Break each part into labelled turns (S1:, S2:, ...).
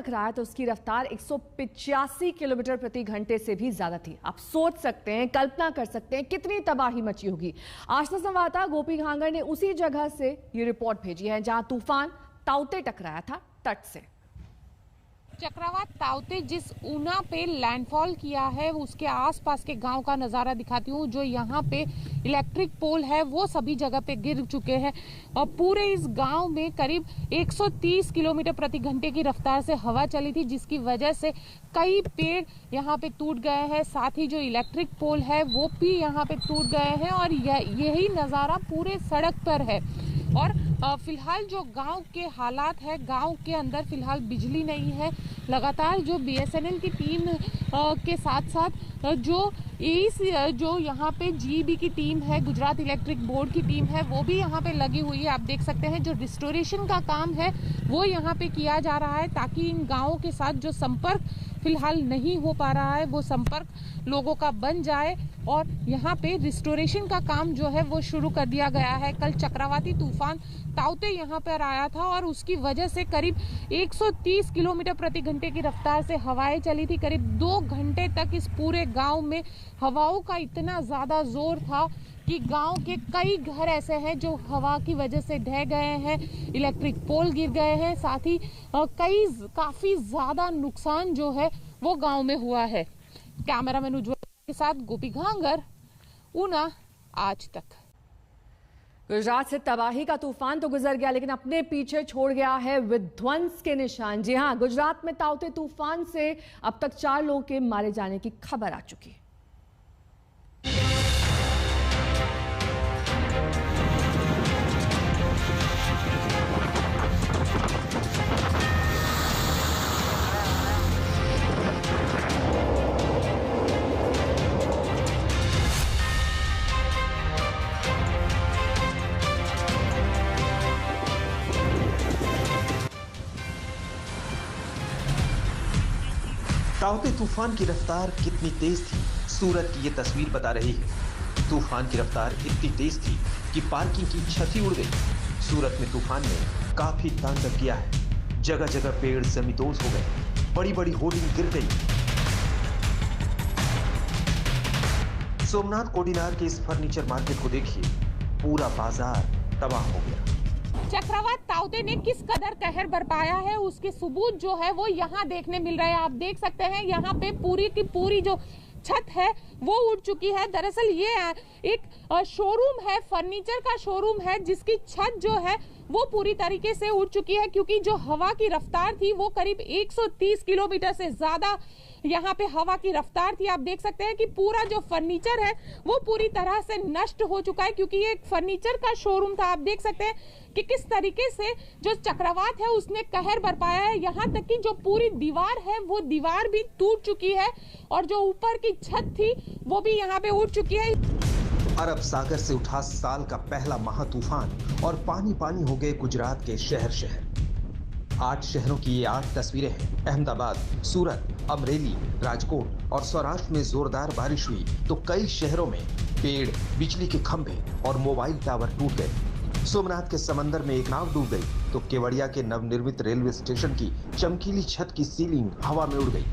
S1: टकराया तो उसकी रफ्तार 185 किलोमीटर प्रति घंटे से भी ज्यादा थी। आप सोच सकते हैं, कल्पना कर सकते हैं कितनी तबाही मची होगी। आशना संवाददाता गोपी घांगर ने उसी जगह से ये रिपोर्ट भेजी है जहां तूफान ताउते टकराया था तट से।
S2: चक्रवात ताउते जिस ऊना पे लैंडफॉल किया है उसके आसपास के गांव का नज़ारा दिखाती हूँ। जो यहाँ पे इलेक्ट्रिक पोल है वो सभी जगह पे गिर चुके हैं और पूरे इस गांव में करीब 130 किलोमीटर प्रति घंटे की रफ्तार से हवा चली थी, जिसकी वजह से कई पेड़ यहाँ पे टूट गए हैं। साथ ही जो इलेक्ट्रिक पोल है वो भी यहाँ पे टूट गए हैं और यही नज़ारा पूरे सड़क पर है। और फिलहाल जो गांव के हालात है, गांव के अंदर फिलहाल बिजली नहीं है। लगातार जो बीएसएनएल की टीम के साथ साथ जो यहाँ पे जीईबी की टीम है, गुजरात इलेक्ट्रिक बोर्ड की टीम है, वो भी यहाँ पे लगी हुई है। आप देख सकते हैं जो रिस्टोरेशन का काम है वो यहाँ पे किया जा रहा है ताकि इन गाँवों के साथ जो संपर्क फिलहाल नहीं हो पा रहा है वो संपर्क लोगों का बन जाए और यहाँ पे रिस्टोरेशन का काम जो है वो शुरू कर दिया गया है। कल चक्रवाती तूफान ताउते यहाँ पर आया था और उसकी वजह से करीब 130 किलोमीटर प्रति घंटे की रफ्तार से हवाएं चली थी। करीब 2 घंटे तक इस पूरे गांव में हवाओं का इतना ज्यादा जोर था कि गांव के कई घर ऐसे हैं जो हवा की वजह से ढह गए हैं, इलेक्ट्रिक पोल गिर गए हैं। साथ ही काफी ज्यादा नुकसान जो है वो गांव में हुआ है। कैमरामैन उज्ज्वल के साथ गोपी घांगर, ऊना आज तक।
S1: गुजरात से तबाही का तूफान तो गुजर गया लेकिन अपने पीछे छोड़ गया है विध्वंस के निशान। जी हां, गुजरात में ताउते तूफान से अब तक 4 लोगों के मारे जाने की खबर आ चुकी है।
S3: ताउते तूफान की रफ्तार कितनी तेज थी, सूरत की ये तस्वीर बता रही है। तूफान की रफ्तार इतनी तेज थी कि पार्किंग की छत ही उड़ गई। सूरत में तूफान ने काफी तांडव किया है। जगह जगह पेड़ जमींदोज हो गए, बड़ी बड़ी होर्डिंग गिर गई। सोमनाथ कोडिनार के इस फर्नीचर मार्केट को देखिए, पूरा बाजार तबाह हो गया।
S2: चक्रवात ताउते ने किस कदर कहर बरपाया है उसके सबूत जो है वो यहाँ देखने मिल रहे हैं। आप देख सकते हैं यहाँ पे पूरी की पूरी जो छत है वो उड़ चुकी है। दरअसल ये एक शोरूम है, फर्नीचर का शोरूम है, जिसकी छत जो है वो पूरी तरीके से उड़ चुकी है क्योंकि जो हवा की रफ्तार थी वो करीब 130 किलोमीटर से ज्यादा यहाँ पे हवा की रफ्तार थी। आप देख सकते हैं कि पूरा जो फर्नीचर है वो पूरी तरह से नष्ट हो चुका है क्योंकि ये एक फर्नीचर का शोरूम था। आप देख सकते हैं कि किस तरीके से जो चक्रवात है उसने कहर बरपाया है। यहाँ तक कि जो पूरी दीवार है वो दीवार भी टूट चुकी है और जो ऊपर की छत थी वो भी यहाँ पे उड़ चुकी है।
S3: अरब सागर से उठा साल का पहला महातूफान और पानी पानी हो गए गुजरात के शहर शहर। 8 शहरों की ये 8 तस्वीरें हैं। अहमदाबाद, सूरत, अमरेली, राजकोट और सौराष्ट्र में जोरदार बारिश हुई तो कई शहरों में पेड़, बिजली के खंभे और मोबाइल टावर टूट गए। सोमनाथ के समंदर में एक नाव डूब गई तो केवड़िया के नवनिर्मित रेलवे स्टेशन की चमकीली छत की सीलिंग हवा में उड़ गई।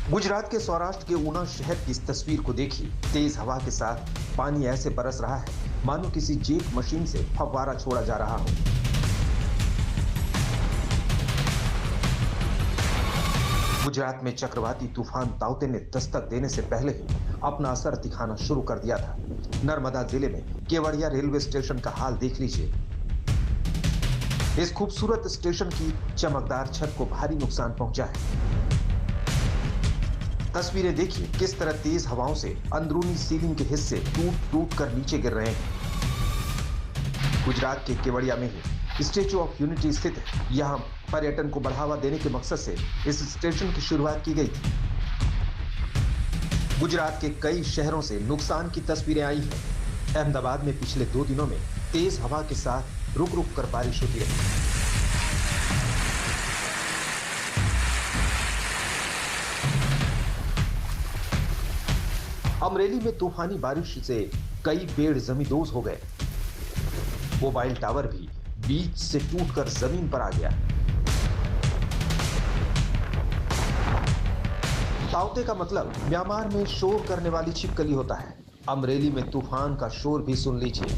S3: गुजरात के सौराष्ट्र के ऊना शहर की इस तस्वीर को देखिए। तेज हवा के साथ पानी ऐसे बरस रहा है मानो किसी जेट मशीन से फव्वारा छोड़ा जा रहा हो। गुजरात में चक्रवाती तूफान ताउते ने दस्तक देने से पहले ही अपना असर दिखाना शुरू कर दिया था। नर्मदा जिले में केवड़िया रेलवे स्टेशन का हाल देख लीजिए। इस खूबसूरत स्टेशन की चमकदार छत को भारी नुकसान पहुंचा है। तस्वीरें देखिए किस तरह तेज हवाओं से अंदरूनी सीलिंग के हिस्से टूट टूट कर नीचे गिर रहे हैं। गुजरात के केवड़िया में ही स्टैच्यू ऑफ यूनिटी स्थित है। यहाँ पर्यटन को बढ़ावा देने के मकसद से इस स्टेशन की शुरुआत की गई थी। गुजरात के कई शहरों से नुकसान की तस्वीरें आई हैं। अहमदाबाद में पिछले 2 दिनों में तेज हवा के साथ रुक रुक कर बारिश होती रही। अमरेली में तूफानी बारिश से कई पेड़ जमींदोज हो गए। मोबाइल टावर भी बीच से टूटकर जमीन पर आ गया। ताउते का मतलब म्यांमार में शोर करने वाली छिपकली होता है। अमरेली में तूफान का शोर भी सुन लीजिए।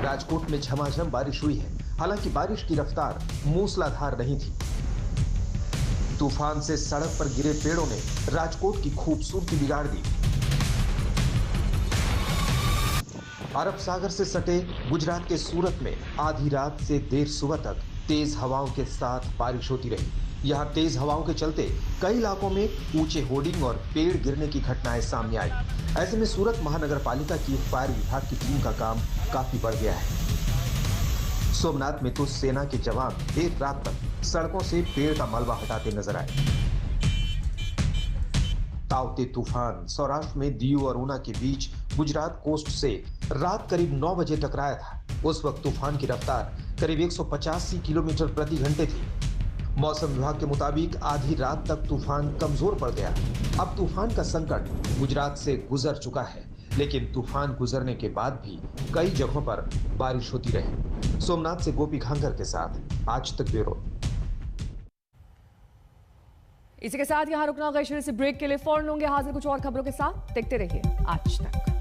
S3: राजकोट में झमाझम बारिश हुई है। हालांकि बारिश की रफ्तार मूसलाधार नहीं थी। तूफान से सड़क पर गिरे पेड़ों ने राजकोट की खूबसूरती बिगाड़ दी। अरब सागर से सटे गुजरात के सूरत में आधी रात से देर सुबह तक तेज हवाओं के साथ बारिश होती रही। यहां तेज हवाओं के चलते कई इलाकों में ऊंचे होर्डिंग और पेड़ गिरने की घटनाएं सामने आई। ऐसे में सूरत महानगर पालिका की फायर विभाग की टीम का काम काफी बढ़ गया है। सोमनाथ में तो सेना के जवान देर रात तक सड़कों से पेड़ का मलबा हटाते नजर आए। ताउते तूफान सौराष्ट्र में दीव और ऊना के बीच गुजरात कोस्ट से रात करीब 9 बजे टकराया था। उस वक्त तूफान की रफ्तार करीब 185 किलोमीटर प्रति घंटे थी। मौसम विभाग के मुताबिक आधी रात तक तूफान कमजोर पड़ गया। अब तूफान का संकट गुजरात से गुजर चुका है, लेकिन तूफान गुजरने के बाद भी कई जगहों पर बारिश होती रही। सोमनाथ से गोपी घांगर के साथ आज तक ब्यूरो।
S1: इसी के साथ यहां रुकना होगा। इस ब्रेक के लिए फौरन होंगे हाजिर कुछ और खबरों के साथ। देखते रहिए आज तक।